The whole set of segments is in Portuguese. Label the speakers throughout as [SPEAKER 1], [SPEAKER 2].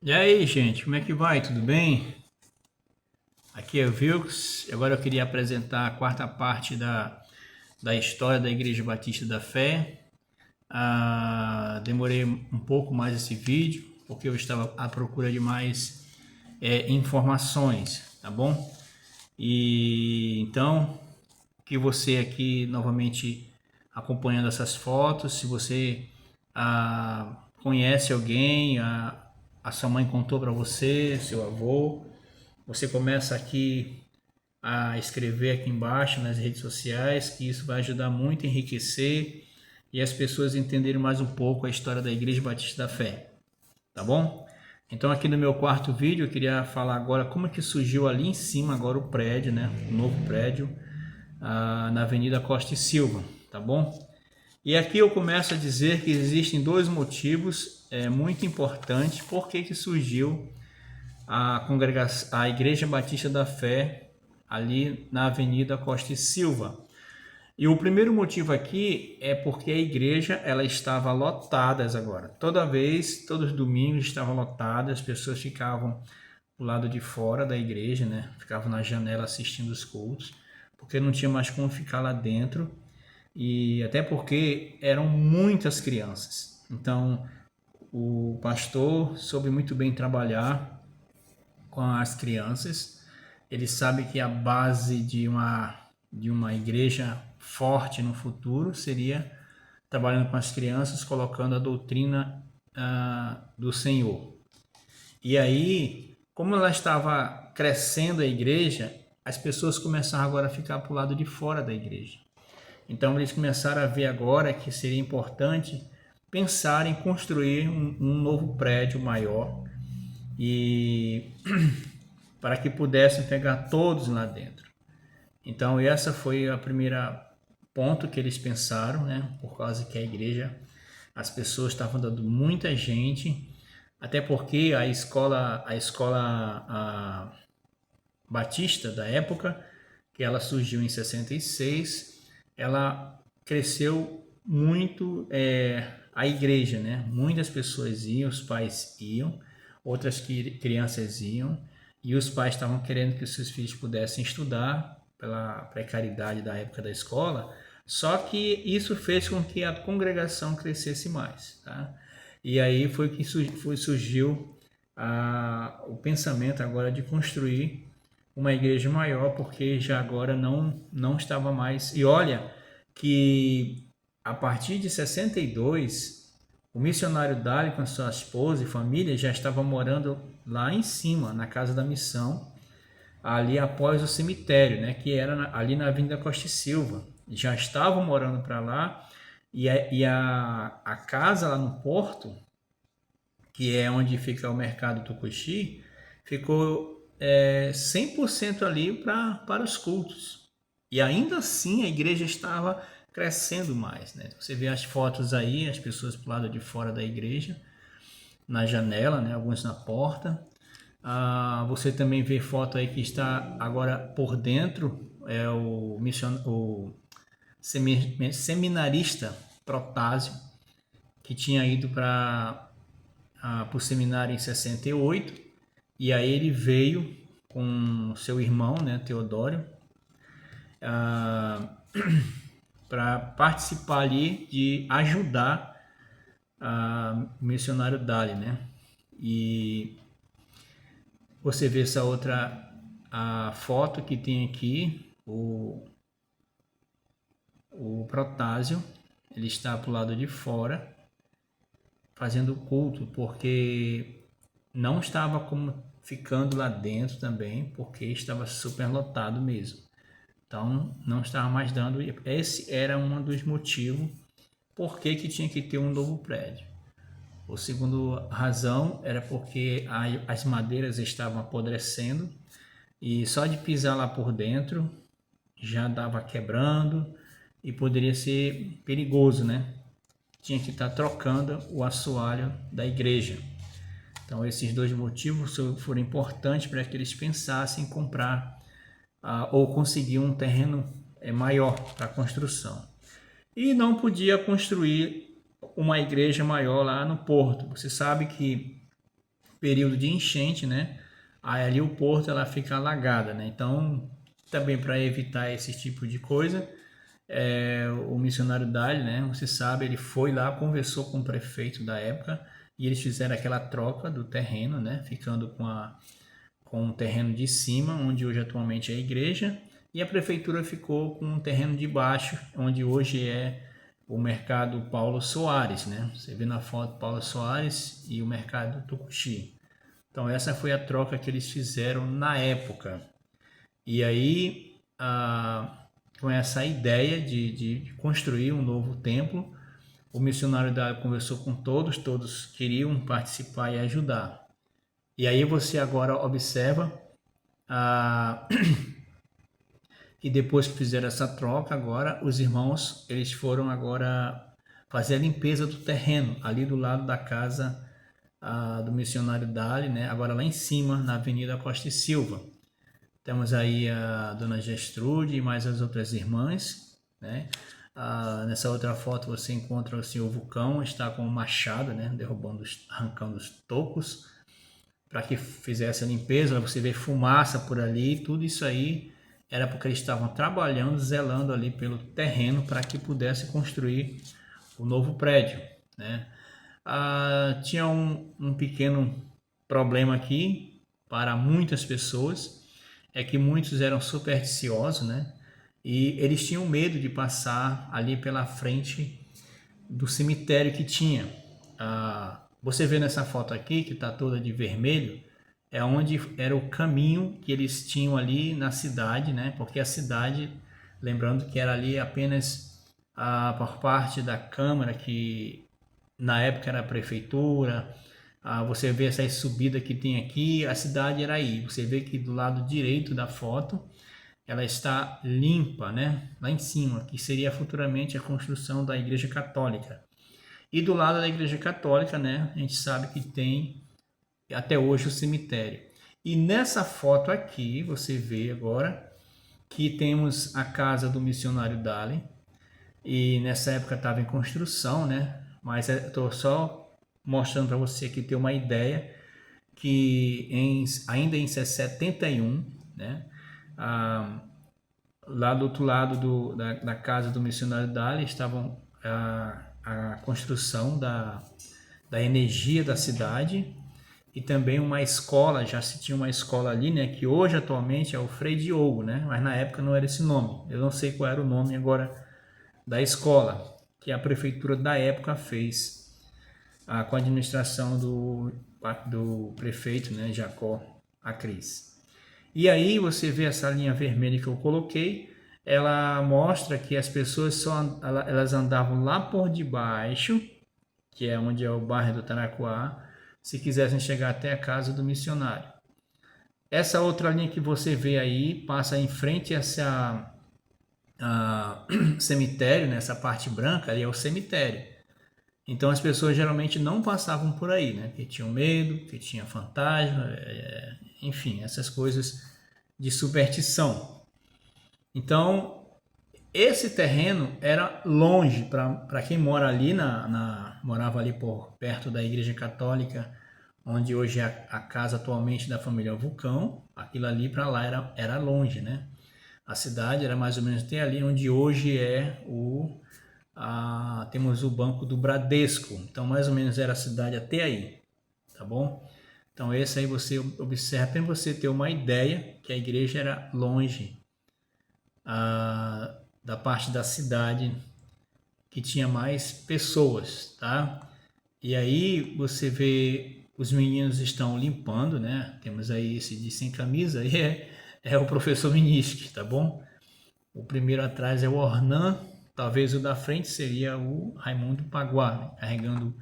[SPEAKER 1] E aí, gente, como é que vai? Tudo bem? Aqui é o Vilks. Agora eu queria apresentar a quarta parte da história da Igreja Batista da Fé. Demorei um pouco mais esse vídeo, porque eu estava à procura de mais informações, tá bom? E então, que você aqui novamente acompanhando essas fotos, se você conhece alguém, a sua mãe contou para você, seu avô, você começa aqui a escrever aqui embaixo nas redes sociais, que isso vai ajudar muito a enriquecer e as pessoas entenderem mais um pouco a história da Igreja Batista da Fé, tá bom? Então aqui no meu quarto vídeo eu queria falar agora como que surgiu ali em cima agora o prédio, né? O novo prédio na Avenida Costa e Silva, tá bom? E aqui eu começo a dizer que existem dois motivos muito importantes por que surgiu a Igreja Batista da Fé ali na Avenida Costa e Silva. E o primeiro motivo aqui é porque a igreja ela estava lotada agora. Toda vez, todos os domingos estava lotada, as pessoas ficavam do lado de fora da igreja, né? Ficavam na janela assistindo os cultos, porque não tinha mais como ficar lá dentro e até porque eram muitas crianças. Então, o pastor soube muito bem trabalhar com as crianças. Ele sabe que a base de uma igreja forte no futuro seria trabalhando com as crianças, colocando a doutrina do Senhor. E aí, como ela estava crescendo a igreja, as pessoas começaram agora a ficar para o lado de fora da igreja. Então eles começaram a ver agora que seria importante pensar em construir um novo prédio maior e para que pudessem pegar todos lá dentro. Então essa foi a primeira ponto que eles pensaram, né? Por causa que a igreja, as pessoas estavam dando muita gente, até porque a escola Batista da época, que ela surgiu em 66, ela cresceu muito a igreja, né? Muitas pessoas iam, os pais iam, outras crianças iam, e os pais estavam querendo que os seus filhos pudessem estudar pela precariedade da época da escola, só que isso fez com que a congregação crescesse mais, tá? E aí foi que surgiu o pensamento agora de construir uma igreja maior, porque já agora não estava mais. E olha que a partir de 62, o missionário Dali com sua esposa e família já estava morando lá em cima, na Casa da Missão, ali após o cemitério, né, que era ali na Avenida Costa e Silva. Já estavam morando para lá e a casa lá no Porto, que é onde fica o mercado Tucuxi, ficou 100% ali para os cultos. E ainda assim a igreja estava crescendo mais. Né? Você vê as fotos aí, as pessoas para o lado de fora da igreja, na janela, né? Alguns na porta. Você também vê foto aí que está agora por dentro, é o seminarista Protásio, que tinha ido para o seminário em 68, e aí ele veio com seu irmão, né, Teodório, para participar ali de ajudar o missionário Dali, né? E você vê essa outra a foto que tem aqui, o Protásio, ele está para o lado de fora fazendo culto, porque não estava como ficando lá dentro também, porque estava super lotado mesmo. Então não estava mais dando. Esse era um dos motivos por que tinha que ter um novo prédio. A segunda razão era porque as madeiras estavam apodrecendo e só de pisar lá por dentro já dava quebrando e poderia ser perigoso, né? Tinha que estar trocando o assoalho da igreja. Então esses dois motivos foram importantes para que eles pensassem em comprar ou conseguir um terreno maior para a construção. E não podia construir uma igreja maior lá no Porto. Você sabe que período de enchente, né? Aí ali o porto ela fica alagada, né? Então, também para evitar esse tipo de coisa, o missionário Dali, né? Você sabe, ele foi lá, conversou com o prefeito da época e eles fizeram aquela troca do terreno, né? Ficando com o terreno de cima, onde hoje atualmente é a igreja, e a prefeitura ficou com o terreno de baixo, onde hoje é o mercado Paulo Soares, né? Você vê na foto Paulo Soares e o mercado Tucuxi. Então essa foi a troca que eles fizeram na época. E aí, com essa ideia de construir um novo templo, o missionário conversou com todos queriam participar e ajudar. E aí você agora observa que depois que fizeram essa troca, agora os irmãos eles foram agora fazer a limpeza do terreno ali do lado da casa do missionário Dali, né? Agora lá em cima na Avenida Costa e Silva. Temos aí a dona Gestrude e mais as outras irmãs, né? Nessa outra foto você encontra o senhor Vulcão, está com o machado, né? Arrancando os tocos para que fizesse a limpeza. Você vê fumaça por ali, tudo isso aí era porque eles estavam trabalhando, zelando ali pelo terreno para que pudesse construir o novo prédio, né? Tinha um pequeno problema aqui para muitas pessoas, é que muitos eram supersticiosos, né? E eles tinham medo de passar ali pela frente do cemitério que tinha. Você vê nessa foto aqui, que está toda de vermelho, é onde era o caminho que eles tinham ali na cidade, né? Porque a cidade, lembrando que era ali apenas por parte da Câmara, que na época era a prefeitura. Você vê essa subida que tem aqui, a cidade era aí. Você vê que do lado direito da foto, ela está limpa, né? Lá em cima, que seria futuramente a construção da Igreja Católica. E do lado da Igreja Católica, né, a gente sabe que tem até hoje o cemitério. E nessa foto aqui, você vê agora que temos a casa do missionário Dali. E nessa época estava em construção, né? Mas estou só mostrando para você aqui ter uma ideia que ainda em 71, né? Lá do outro lado da casa do missionário Dali estavam a construção da energia da cidade e também uma escola. Já se tinha uma escola ali, né, que hoje atualmente é o Frei Diogo, né, mas na época não era esse nome. Eu não sei qual era o nome agora da escola que a prefeitura da época fez com a administração do prefeito, né, Jacó Acris. E aí você vê essa linha vermelha que eu coloquei, ela mostra que as pessoas elas andavam lá por debaixo, que é onde é o bairro do Taraquá, se quisessem chegar até a casa do missionário. Essa outra linha que você vê aí passa em frente a essa cemitério, nessa parte branca ali é o cemitério. Então as pessoas geralmente não passavam por aí, né? Que tinham medo, que tinha fantasma, enfim, essas coisas de superstição. Então esse terreno era longe para quem mora ali morava ali por perto da Igreja Católica, onde hoje é a casa atualmente da família Vulcão. Aquilo ali para lá era longe, né? A cidade era mais ou menos até ali onde hoje é temos o Banco do Bradesco. Então mais ou menos era a cidade até aí, tá bom? Então esse aí você observa para você ter uma ideia que a igreja era longe da parte da cidade que tinha mais pessoas, tá? E aí você vê os meninos estão limpando, né? Temos aí esse de sem camisa, aí é o professor Minisque, tá bom? O primeiro atrás é o Ornan, talvez o da frente seria o Raimundo Paguá, né? Carregando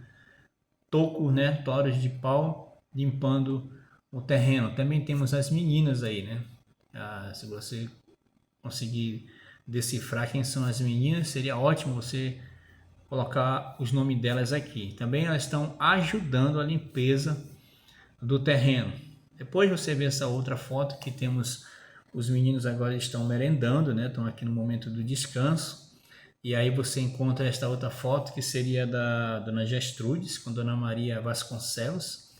[SPEAKER 1] tocos, né? Toros de pau, limpando o terreno. Também temos as meninas aí, né? Se você conseguir decifrar quem são as meninas, seria ótimo você colocar os nomes delas aqui. Também elas estão ajudando a limpeza do terreno. Depois você vê essa outra foto que temos os meninos agora estão merendando, né? Estão aqui no momento do descanso. E aí você encontra esta outra foto que seria da Dona Gestrudes com Dona Maria Vasconcelos.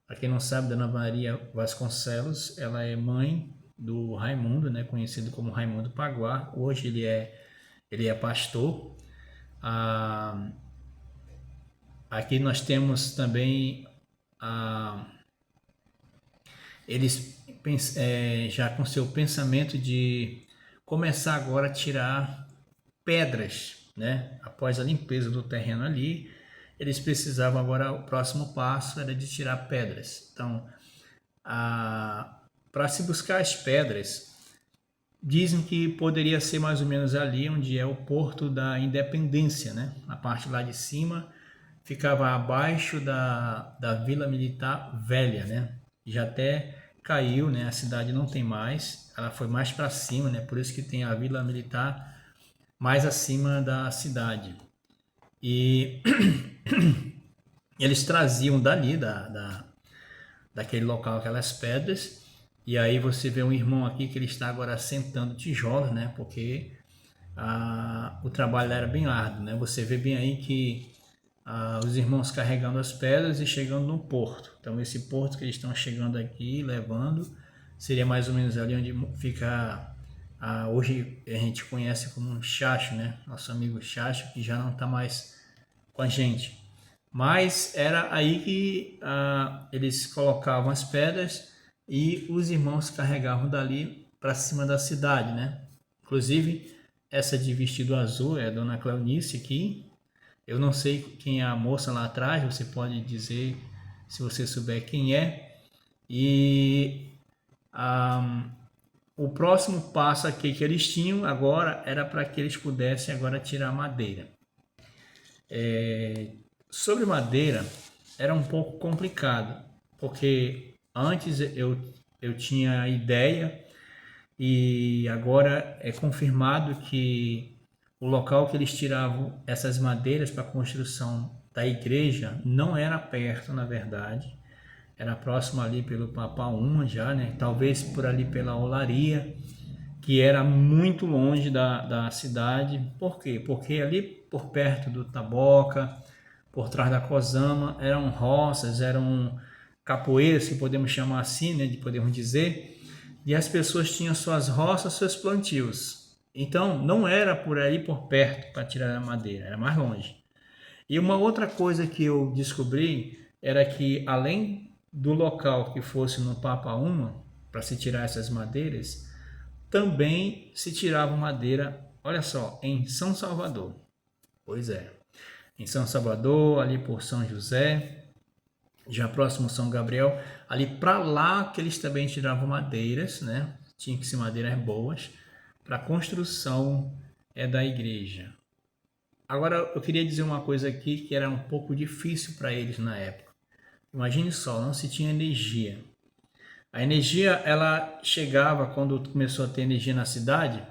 [SPEAKER 1] Para quem não sabe, Dona Maria Vasconcelos, ela é mãe do Raimundo, né, conhecido como Raimundo Paguá. Hoje ele é pastor. Ah, aqui nós temos também eles já com seu pensamento de começar agora a tirar pedras, né? Após a limpeza do terreno ali, eles precisavam agora, o próximo passo era de tirar pedras. Então, para se buscar as pedras, dizem que poderia ser mais ou menos ali onde é o Porto da Independência, né? A parte lá de cima ficava abaixo da Vila Militar Velha, né? Já até caiu, né? A cidade não tem mais, ela foi mais para cima, né? Por isso que tem a Vila Militar mais acima da cidade. E eles traziam dali, daquele local, aquelas pedras. E aí você vê um irmão aqui que ele está agora assentando tijolos, né? Porque o trabalho era bem árduo, né? Você vê bem aí que os irmãos carregando as pedras e chegando no porto. Então esse porto que eles estão chegando aqui, levando, seria mais ou menos ali onde fica, hoje a gente conhece como Chacho, né? Nosso amigo Chacho, que já não está mais com a gente. Mas era aí que eles colocavam as pedras e os irmãos carregavam dali para cima da cidade, né? Inclusive, essa de vestido azul é a Dona Cleonice aqui. Eu não sei quem é a moça lá atrás, você pode dizer se você souber quem é. E o próximo passo aqui que eles tinham agora era para que eles pudessem agora tirar madeira. Sobre madeira era um pouco complicado, porque antes eu tinha a ideia e agora é confirmado que o local que eles tiravam essas madeiras para a construção da igreja não era perto, na verdade. Era próximo ali pelo Papaúma já, né? Talvez por ali pela Olaria, que era muito longe da cidade. Por quê? Porque ali por perto do Taboca, por trás da Cosama, eram roças, eram capoeiras, que podemos chamar assim, né? De podemos dizer. E as pessoas tinham suas roças, seus plantios. Então, não era por aí por perto para tirar a madeira, era mais longe. E uma outra coisa que eu descobri era que, além do local que fosse no Papaúma, para se tirar essas madeiras, também se tirava madeira, olha só, em São Salvador. Pois é, em São Salvador, ali por São José, já próximo São Gabriel, ali para lá que eles também tiravam madeiras, né? Tinha que ser madeiras boas para a construção da igreja. Agora eu queria dizer uma coisa aqui que era um pouco difícil para eles na época. Imagine só, não se tinha energia. A energia ela chegava quando começou a ter energia na cidade,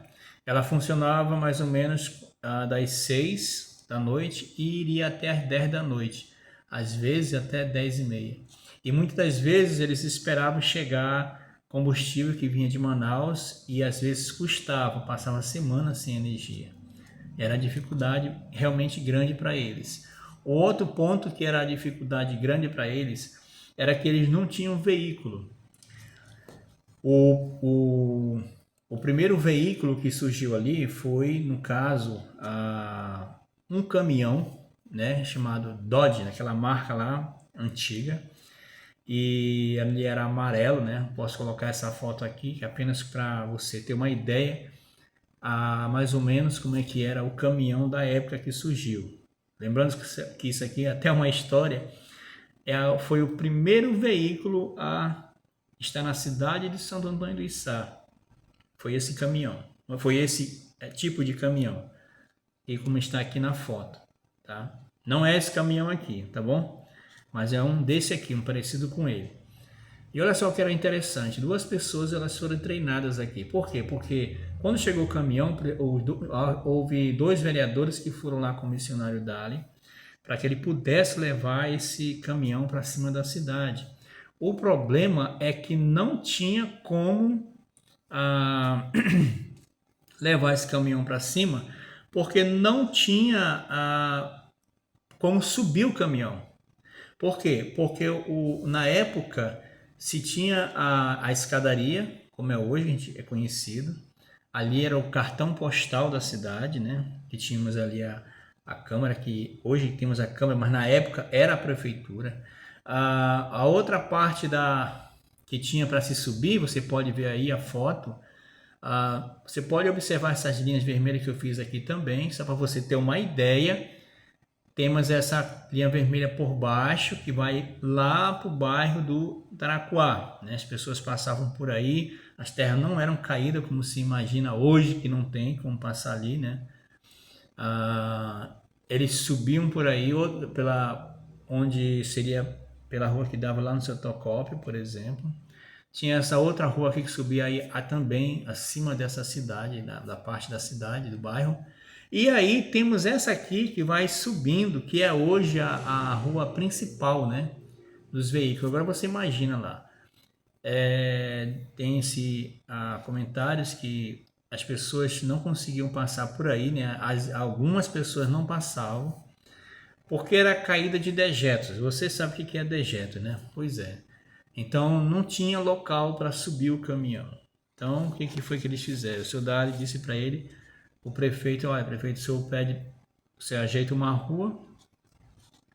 [SPEAKER 1] ela funcionava mais ou menos das 6 da noite e iria até as 10 da noite, às vezes até 10 e meia. E muitas das vezes eles esperavam chegar combustível que vinha de Manaus e às vezes custava, passava semanas sem energia. Era a dificuldade realmente grande para eles. O outro ponto que era a dificuldade grande para eles era que eles não tinham veículo. O primeiro veículo que surgiu ali foi, no caso, um caminhão, né, chamado Dodge, aquela marca lá antiga, e ele era amarelo, né? Posso colocar essa foto aqui, que é apenas para você ter uma ideia mais ou menos como é que era o caminhão da época que surgiu. Lembrando que isso aqui é até uma história, foi o primeiro veículo a estar na cidade de Santo Antônio do Içá. Foi esse caminhão, foi esse tipo de caminhão, e como está aqui na foto, tá? Não é esse caminhão aqui, tá bom? Mas é um desse aqui, um parecido com ele. E olha só o que era interessante, duas pessoas elas foram treinadas aqui. Por quê? Porque quando chegou o caminhão, houve dois vereadores que foram lá com o missionário Dali, para que ele pudesse levar esse caminhão para cima da cidade. O problema é que não tinha como levar esse caminhão para cima, porque não tinha como subir o caminhão. Por quê? Porque na época se tinha a escadaria, como é hoje, a gente é conhecido. Ali era o cartão postal da cidade, né? Que tínhamos ali a Câmara, que hoje temos a Câmara, mas na época era a Prefeitura. A outra parte que tinha para se subir, você pode ver aí a foto. Você pode observar essas linhas vermelhas que eu fiz aqui também, só para você ter uma ideia. Temos essa linha vermelha por baixo, que vai lá para o bairro do Taraquá, né? As pessoas passavam por aí, as terras não eram caídas, como se imagina hoje, que não tem como passar ali, né? Eles subiam por aí, onde seria pela rua que dava lá no seu Tocópio, por exemplo. Tinha essa outra rua aqui que subia aí também acima dessa cidade, da parte da cidade, do bairro. E aí temos essa aqui que vai subindo, que é hoje a rua principal, né, dos veículos. Agora você imagina lá. Tem-se comentários que as pessoas não conseguiam passar por aí, né? Algumas pessoas não passavam porque era caída de dejetos. Você sabe o que é dejeto, né? Pois é. Então não tinha local para subir o caminhão. Então o que foi que eles fizeram? O seu Dário disse para ele, o prefeito, olha, prefeito, o senhor pede, você ajeita uma rua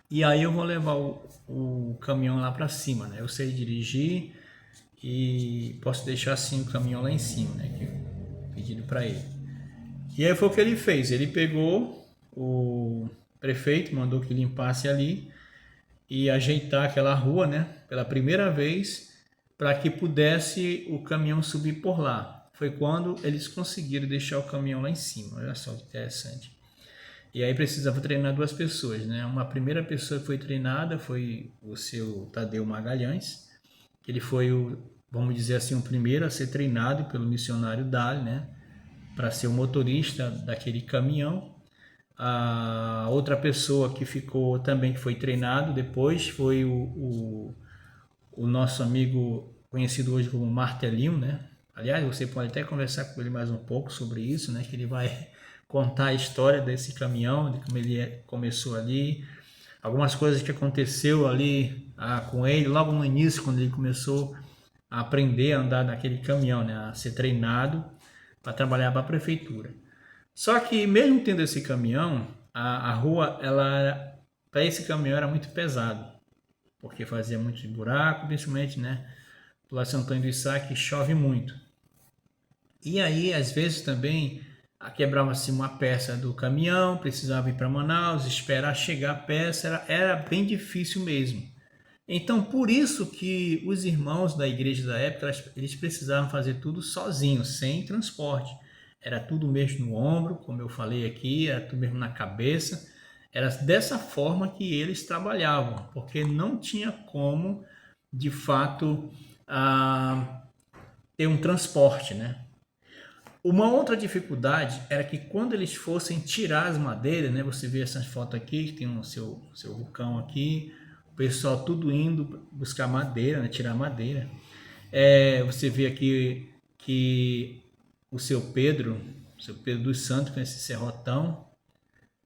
[SPEAKER 1] e aí eu vou levar o caminhão lá para cima, né? Eu sei dirigir e posso deixar assim o caminhão lá em cima, né? Que eu pedido para ele. E aí foi o que ele fez. Ele pegou o prefeito, mandou que limpasse ali e ajeitar aquela rua, né? Pela primeira vez, para que pudesse o caminhão subir por lá. Foi quando eles conseguiram deixar o caminhão lá em cima. Olha só que interessante. E aí precisava treinar duas pessoas, né? Uma primeira pessoa que foi treinada foi o seu Tadeu Magalhães, que ele foi vamos dizer assim, o primeiro a ser treinado pelo missionário Dali, né? Para ser o motorista daquele caminhão. A outra pessoa que ficou também, que foi treinado depois, foi o nosso amigo conhecido hoje como Martelinho, né? Aliás, você pode até conversar com ele mais um pouco sobre isso, né? Que ele vai contar a história desse caminhão, de como ele começou ali, algumas coisas que aconteceu ali com ele logo no início, quando ele começou a aprender a andar naquele caminhão, né? A ser treinado para trabalhar para a prefeitura. Só que mesmo tendo esse caminhão, a rua, para esse caminhão era muito pesado, porque fazia muito buraco, principalmente, né? Lá São Antônio do Içá, que chove muito. E aí, às vezes também, quebrava-se uma peça do caminhão, precisava ir para Manaus, esperar chegar a peça, era bem difícil mesmo. Então, por isso que os irmãos da igreja da época, eles precisavam fazer tudo sozinhos, sem transporte. Era tudo mesmo no ombro, como eu falei aqui, era tudo mesmo na cabeça. Era dessa forma que eles trabalhavam, porque não tinha como, de fato, ter um transporte, né? Uma outra dificuldade era que quando eles fossem tirar as madeiras, né? Você vê essas fotos aqui, que tem o seu vulcão aqui, o pessoal tudo indo buscar madeira, né? Tirar madeira. Você vê aqui que o seu Pedro dos Santos, com esse serrotão,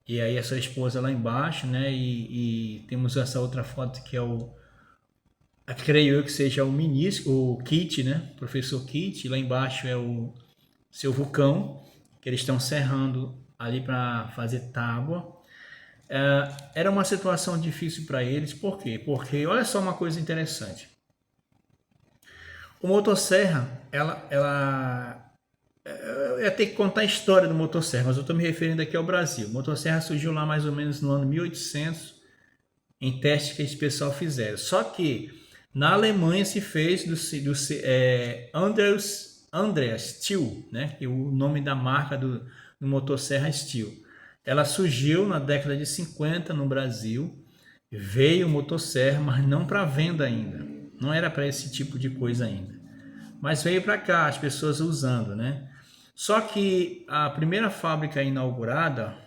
[SPEAKER 1] e aí a sua esposa lá embaixo, né? E temos essa outra foto que é creio eu que seja o ministro, o Kit, né? Professor Kit. Lá embaixo é o seu vulcão, que eles estão serrando ali para fazer tábua. Era uma situação difícil para eles, por quê? Porque olha só uma coisa interessante. O motosserra, eu ia ter que contar a história do motosserra, mas eu estou me referindo aqui ao Brasil. O motosserra surgiu lá mais ou menos no ano 1800, em testes que esse pessoal fizeram. Só que na Alemanha se fez do Andreas Steel, né? Que é o nome da marca do motosserra Steel. Ela surgiu na década de 50 no Brasil, veio o motosserra, mas não para venda ainda. Não era para esse tipo de coisa ainda. Mas veio para cá, as pessoas usando, né? Só que a primeira fábrica inaugurada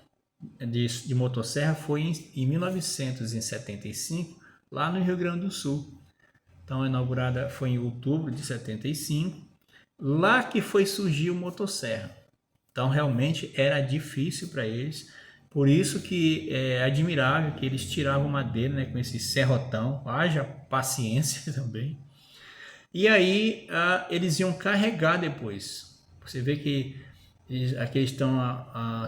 [SPEAKER 1] de motosserra foi em 1975, lá no Rio Grande do Sul. Então, a inaugurada foi em outubro de 75, lá que foi surgir o motosserra. Então, realmente era difícil para eles, Por isso que é admirável que eles tiravam madeira, né, com esse serrotão, haja paciência também. E aí eles iam carregar depois. Você vê que aqui estão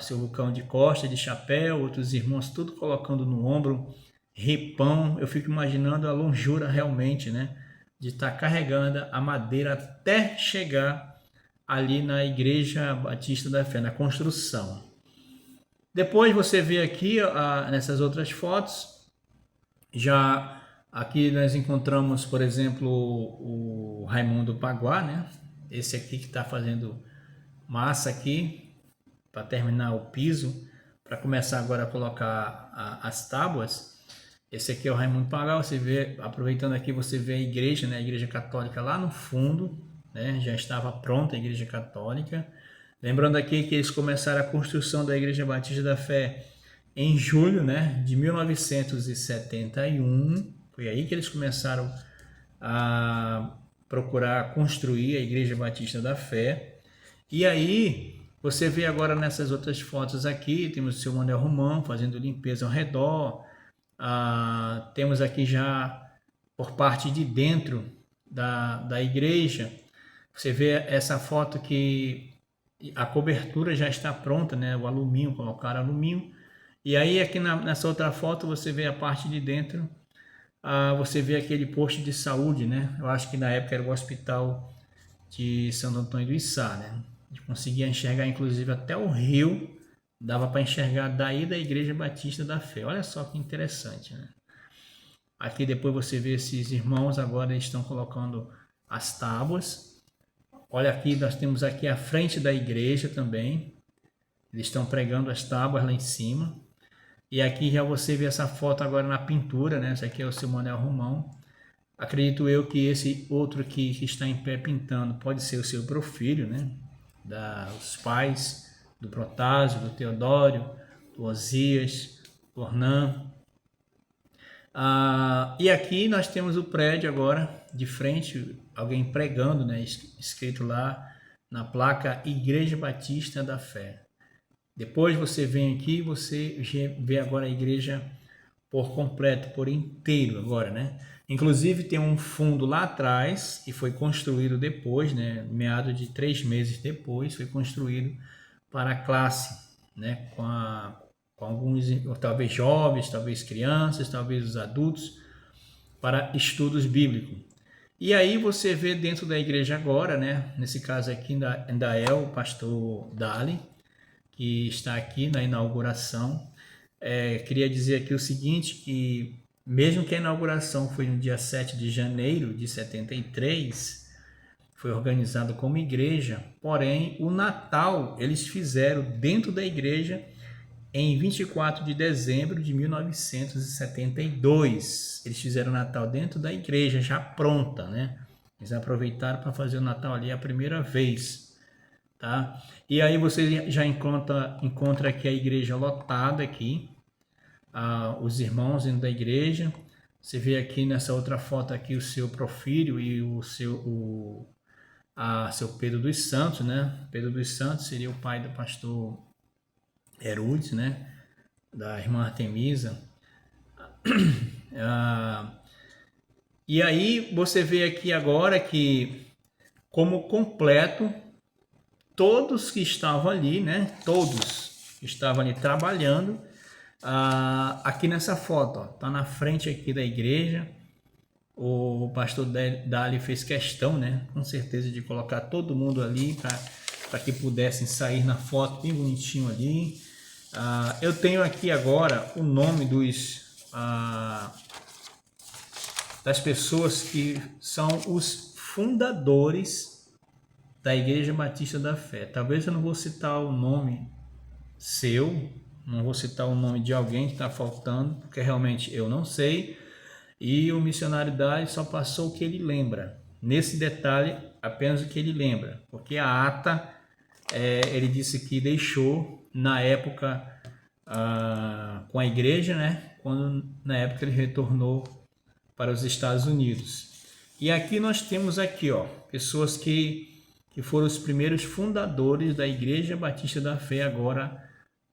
[SPEAKER 1] seu Lucão de costa, de chapéu, outros irmãos tudo colocando no ombro, ripão. Eu fico imaginando a longura realmente, né, de estar carregando a madeira até chegar ali na Igreja Batista da Fé, na construção. Depois você vê aqui nessas outras fotos, já aqui nós encontramos, por exemplo, o Raimundo Paguá, né? Esse aqui que está fazendo massa aqui para terminar o piso, para começar agora a colocar as tábuas. Esse aqui é o Raimundo Paguá. Você vê, aproveitando aqui, você vê a igreja, né? A igreja católica lá no fundo, né? Já estava pronta a igreja católica. Lembrando aqui que eles começaram a construção da Igreja Batista da Fé em julho, né, de 1971. Foi aí que eles começaram a procurar construir a Igreja Batista da Fé. E aí, você vê agora nessas outras fotos aqui, temos o seu Manuel Romão fazendo limpeza ao redor. Temos aqui já por parte de dentro da igreja, você vê essa foto que a cobertura já está pronta, né? O alumínio, colocaram alumínio. E aí aqui nessa outra foto você vê a parte de dentro, você vê aquele posto de saúde, né? Eu acho que na época era o hospital de Santo Antônio do Içá, né? A gente conseguia enxergar inclusive até o rio, dava para enxergar daí da Igreja Batista da Fé. Olha só que interessante, né? Aqui depois você vê esses irmãos agora estão colocando as tábuas. Olha aqui, nós temos aqui a frente da igreja também. Eles estão pregando as tábuas lá em cima. E aqui já você vê essa foto agora na pintura, né? Esse aqui é o seu Manuel Romão. Acredito eu que esse outro aqui que está em pé pintando pode ser o seu Profílio, né? Os pais do Protásio, do Teodório, do Osias, do Ornã. E aqui nós temos o prédio agora, de frente, alguém pregando, né, escrito lá na placa Igreja Batista da Fé. Depois você vem aqui, você vê agora a igreja por completo, por inteiro agora, né? Inclusive tem um fundo lá atrás, que foi construído depois, né, meado de 3 meses depois, foi construído para a classe, né, com alguns, talvez jovens, talvez crianças, talvez os adultos, para estudos bíblicos. E aí você vê dentro da igreja agora, né, nesse caso aqui ainda é o pastor Dali, que está aqui na inauguração. Queria dizer aqui o seguinte, que mesmo que a inauguração foi no dia 7 de janeiro de 73, foi organizado como igreja, porém o Natal eles fizeram dentro da igreja em 24 de dezembro de 1972. Eles fizeram o Natal dentro da igreja, já pronta, né? Eles aproveitaram para fazer o Natal ali a primeira vez, tá? E aí você já encontra aqui a igreja lotada aqui, os irmãos dentro da igreja. Você vê aqui nessa outra foto aqui o seu Profílio e o seu Pedro dos Santos, né? Pedro dos Santos seria o pai do pastor Herodes, né? Da irmã Artemisa. E aí você vê aqui agora que, como completo, todos que estavam ali, né? Todos estavam ali trabalhando. Aqui nessa foto, ó, tá na frente aqui da igreja. O pastor Dali fez questão, né? Com certeza, de colocar todo mundo ali para que pudessem sair na foto bem bonitinho ali. Eu tenho aqui agora o nome das pessoas que são os fundadores da Igreja Batista da Fé. Talvez eu não vou citar o nome seu, não vou citar o nome de alguém que está faltando, porque realmente eu não sei. E o missionário Dali só passou o que ele lembra. Nesse detalhe, apenas o que ele lembra, porque a ata ele disse que deixou na época com a igreja, né? Quando na época ele retornou para os Estados Unidos. E aqui nós temos aqui, ó, pessoas que foram os primeiros fundadores da Igreja Batista da Fé agora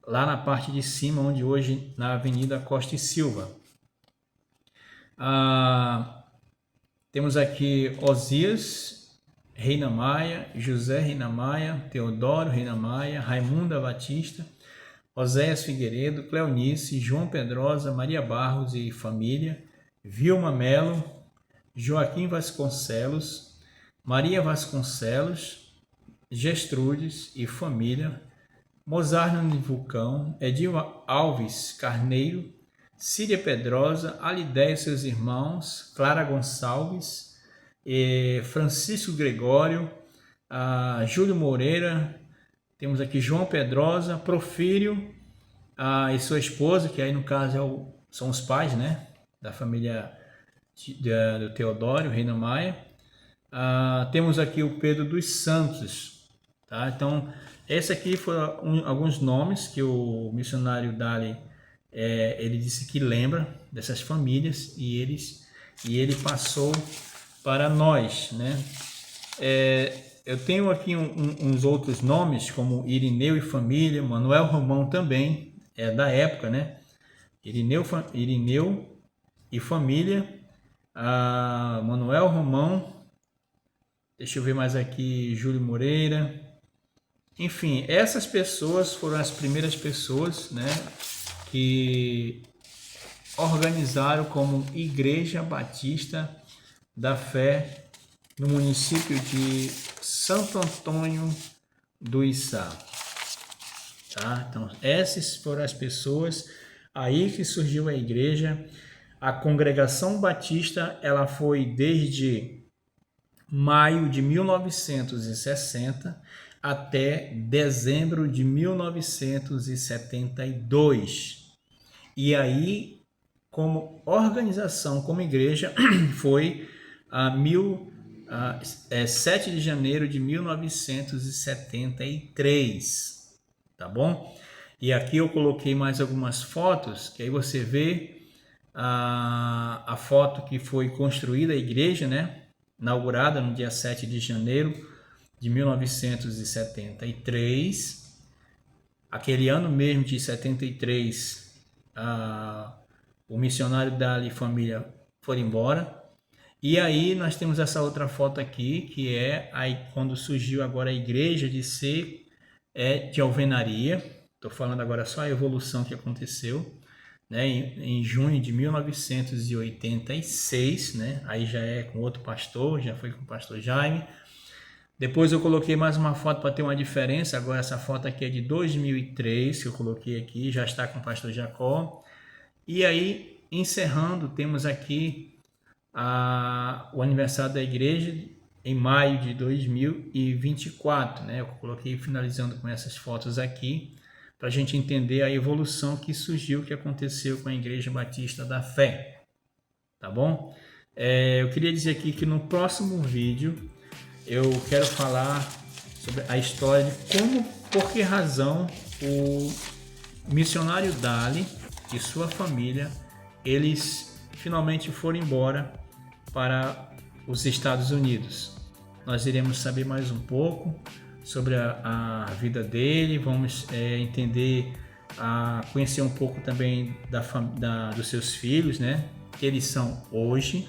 [SPEAKER 1] lá na parte de cima, onde hoje na Avenida Costa e Silva. Temos aqui Osias Reina Maia, José Reina Maia, Teodoro Reina Maia, Raimunda Batista, Oséias Figueiredo, Cleonice, João Pedrosa, Maria Barros e família, Vilma Melo, Joaquim Vasconcelos, Maria Vasconcelos, Gestrudes e família, Mozarno Vulcão, Edil Alves Carneiro, Cília Pedrosa, Alidéia e seus irmãos, Clara Gonçalves, Francisco Gregório, Júlio Moreira, temos aqui João Pedrosa, Profírio e sua esposa, que aí no caso são os pais, né, da família do Teodoro Reina Maia. Temos aqui o Pedro dos Santos, tá? Então, esse aqui foram alguns nomes que o missionário Dali ele disse que lembra dessas famílias e ele passou para nós, né? Eu tenho aqui uns outros nomes, como Irineu e família, Manuel Romão também, da época, né? Irineu e família, Manuel Romão, deixa eu ver mais aqui, Júlio Moreira. Enfim, essas pessoas foram as primeiras pessoas, né, que organizaram como Igreja Batista da Fé no município de Santo Antônio do Içá. Tá? Então, essas foram as pessoas aí que surgiu a igreja. A congregação batista, ela foi desde maio de 1960 até dezembro de 1972. E aí, como organização, como igreja, foi 7 de janeiro de 1973, tá bom? E aqui eu coloquei mais algumas fotos, que aí você vê a foto que foi construída a igreja, né? Inaugurada no dia 7 de janeiro de 1973. Aquele ano mesmo de 73, o missionário Dali e família foram embora. E aí nós temos essa outra foto aqui, que é aí quando surgiu agora a igreja de ser de alvenaria. Estou falando agora só a evolução que aconteceu, né, em junho de 1986, né? Aí já é com outro pastor, já foi com o pastor Jaime. Depois eu coloquei mais uma foto para ter uma diferença. Agora essa foto aqui é de 2003, que eu coloquei aqui, já está com o pastor Jacó. E aí, encerrando, temos aqui o aniversário da igreja em maio de 2024, né? Eu coloquei finalizando com essas fotos aqui, para a gente entender a evolução que surgiu, que aconteceu com a Igreja Batista da Fé, tá bom? Eu queria dizer aqui que no próximo vídeo eu quero falar sobre a história de por que razão o missionário Dali e sua família, eles finalmente foram embora para os Estados Unidos. Nós iremos saber mais um pouco sobre a vida dele, vamos entender, conhecer um pouco também dos seus filhos, né, que eles são hoje,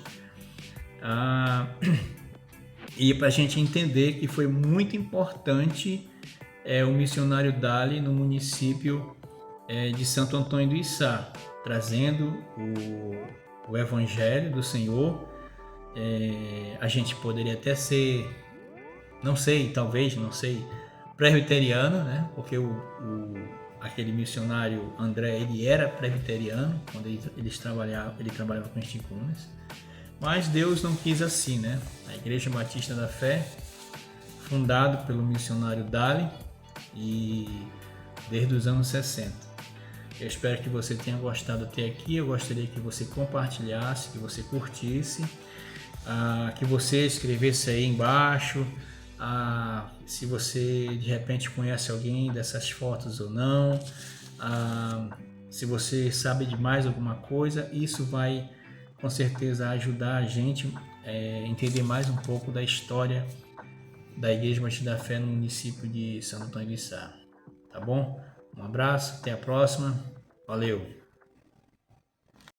[SPEAKER 1] e para a gente entender que foi muito importante o missionário Dali no município de Santo Antônio do Içá, trazendo o Evangelho do Senhor. A gente poderia até ser, não sei, talvez, não sei, presbiteriano, né? Porque aquele missionário André, ele era presbiteriano quando ele trabalhava com esticunas, mas Deus não quis assim, né? A Igreja Batista da Fé, fundado pelo missionário Dali, e desde os anos 60. Eu espero que você tenha gostado até aqui. Eu gostaria que você compartilhasse, que você curtisse, que você escrevesse aí embaixo se você de repente conhece alguém dessas fotos ou não, se você sabe de mais alguma coisa. Isso vai com certeza ajudar a gente a entender mais um pouco da história da Igreja Batista da Fé no município de Santo Antônio do Içá, tá bom? Um abraço, até a próxima. Valeu!